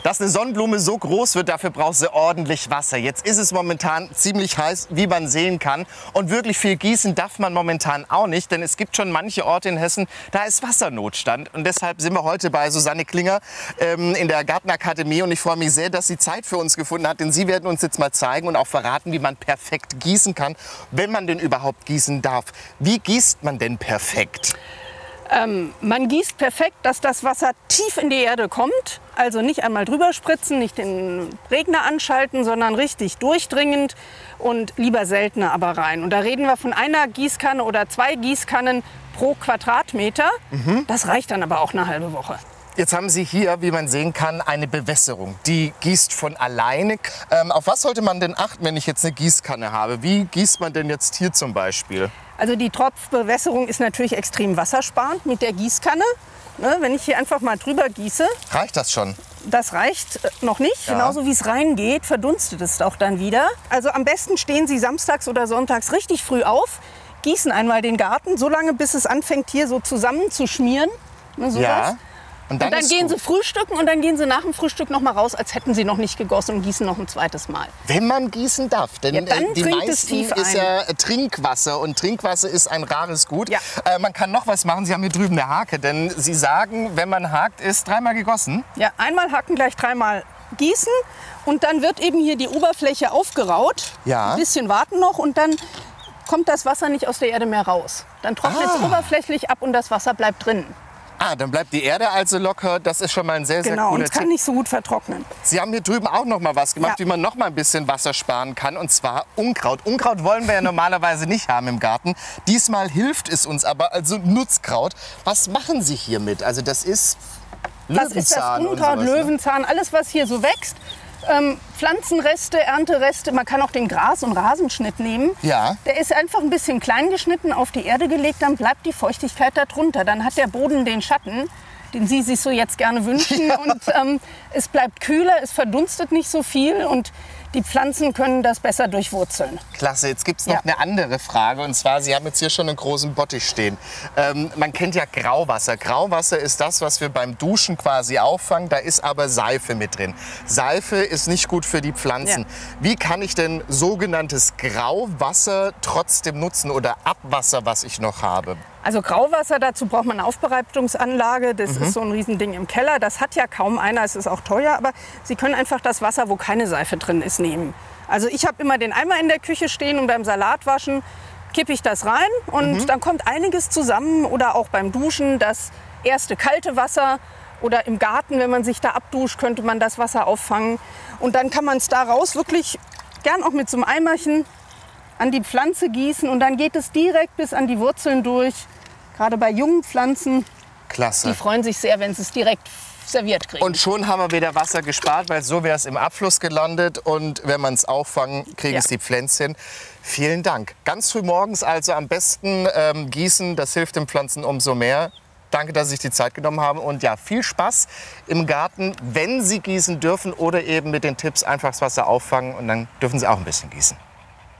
Dass eine Sonnenblume so groß wird, dafür braucht sie ordentlich Wasser. Jetzt ist es momentan ziemlich heiß, wie man sehen kann. Und wirklich viel gießen darf man momentan auch nicht, denn es gibt schon manche Orte in Hessen, da ist Wassernotstand. Und deshalb sind wir heute bei Susanne Klinger in der Gartenakademie. Und ich freue mich sehr, dass sie Zeit für uns gefunden hat, denn sie werden uns jetzt mal zeigen und auch verraten, wie man perfekt gießen kann, wenn man denn überhaupt gießen darf. Wie gießt man denn perfekt? Man gießt perfekt, dass das Wasser tief in die Erde kommt. Also nicht einmal drüber spritzen, nicht den Regner anschalten, sondern richtig durchdringend und lieber seltener aber rein. Und da reden wir von einer Gießkanne oder 2 Gießkannen pro Quadratmeter. Das reicht dann aber auch eine halbe Woche. Jetzt haben Sie hier, wie man sehen kann, eine Bewässerung. Die gießt von alleine. Auf was sollte man denn achten, wenn ich jetzt eine Gießkanne habe? Wie gießt man denn jetzt hier zum Beispiel? Also die Tropfbewässerung ist natürlich extrem wassersparend mit der Gießkanne. Ne, wenn ich hier einfach mal drüber gieße. Reicht das schon? Das reicht noch nicht. Ja. Genauso wie es reingeht, verdunstet es auch dann wieder. Also am besten stehen Sie samstags oder sonntags richtig früh auf, gießen einmal den Garten, so lange bis es anfängt hier so zusammen zu schmieren. Ne, sowas. Ja. Und dann gehen Sie frühstücken und dann gehen Sie nach dem Frühstück noch mal raus, als hätten Sie noch nicht gegossen und gießen noch ein zweites Mal. Wenn man gießen darf, denn Ja, dann die trinkt es meisten tief ist ein. ja Trinkwasser und Trinkwasser ist ein rares Gut. Ja. Man kann noch was machen, Sie haben hier drüben eine Hake, denn Sie sagen, wenn man hakt, ist 3-mal gegossen. Ja, einmal hacken, gleich 3-mal gießen und dann wird eben hier die Oberfläche aufgeraut. Ja. Ein bisschen warten noch und dann kommt das Wasser nicht aus der Erde mehr raus. Dann trocknet es oberflächlich ab und das Wasser bleibt drin. Dann bleibt die Erde also locker. Das ist schon mal ein sehr, sehr Genau, und guter es kann Tipp. nicht so gut vertrocknen. Sie haben hier drüben auch noch mal was gemacht, Ja. wie man noch mal ein bisschen Wasser sparen kann, und zwar Unkraut. Unkraut wollen wir ja normalerweise nicht haben im Garten. Diesmal hilft es uns aber, also Nutzkraut. Was machen Sie hiermit? Also das ist Das ist das Löwenzahn und Unkraut, sowas, ne? Löwenzahn, alles was hier so wächst. Pflanzenreste, Erntereste, man kann auch den Gras- und Rasenschnitt nehmen. Ja. Der ist einfach ein bisschen klein geschnitten, auf die Erde gelegt, dann bleibt die Feuchtigkeit darunter. Dann hat der Boden den Schatten, den Sie sich so jetzt gerne wünschen. Ja. Und es bleibt kühler, es verdunstet nicht so viel und die Pflanzen können das besser durchwurzeln. Klasse, jetzt gibt es noch Ja. eine andere Frage, und zwar, Sie haben jetzt hier schon einen großen Bottich stehen. Man kennt ja Grauwasser. Grauwasser ist das, was wir beim Duschen quasi auffangen, da ist aber Seife mit drin. Seife ist nicht gut für die Pflanzen. Ja. Wie kann ich denn sogenanntes Grauwasser trotzdem nutzen oder Abwasser, was ich noch habe? Also Grauwasser, dazu braucht man eine Aufbereitungsanlage. Das ist so ein Riesending im Keller. Das hat ja kaum einer, es ist auch teuer. Aber Sie können einfach das Wasser, wo keine Seife drin ist, nehmen. Also ich habe immer den Eimer in der Küche stehen und beim Salatwaschen kippe ich das rein. Und dann kommt einiges zusammen. Oder auch beim Duschen das erste kalte Wasser. Oder im Garten, wenn man sich da abduscht, könnte man das Wasser auffangen. Und dann kann man es daraus wirklich, gern auch mit so einem Eimerchen, an die Pflanze gießen. Und dann geht es direkt bis an die Wurzeln durch. Gerade bei jungen Pflanzen, Klasse. die freuen sich sehr, wenn sie es direkt serviert kriegen. Und schon haben wir wieder Wasser gespart, weil so wäre es im Abfluss gelandet. Und wenn man es auffangen, kriegen Ja. es die Pflänzchen. Vielen Dank. Ganz früh morgens also am besten gießen, das hilft den Pflanzen umso mehr. Danke, dass Sie sich die Zeit genommen haben. Und ja, viel Spaß im Garten, wenn Sie gießen dürfen oder eben mit den Tipps einfach das Wasser auffangen. Und dann dürfen Sie auch ein bisschen gießen.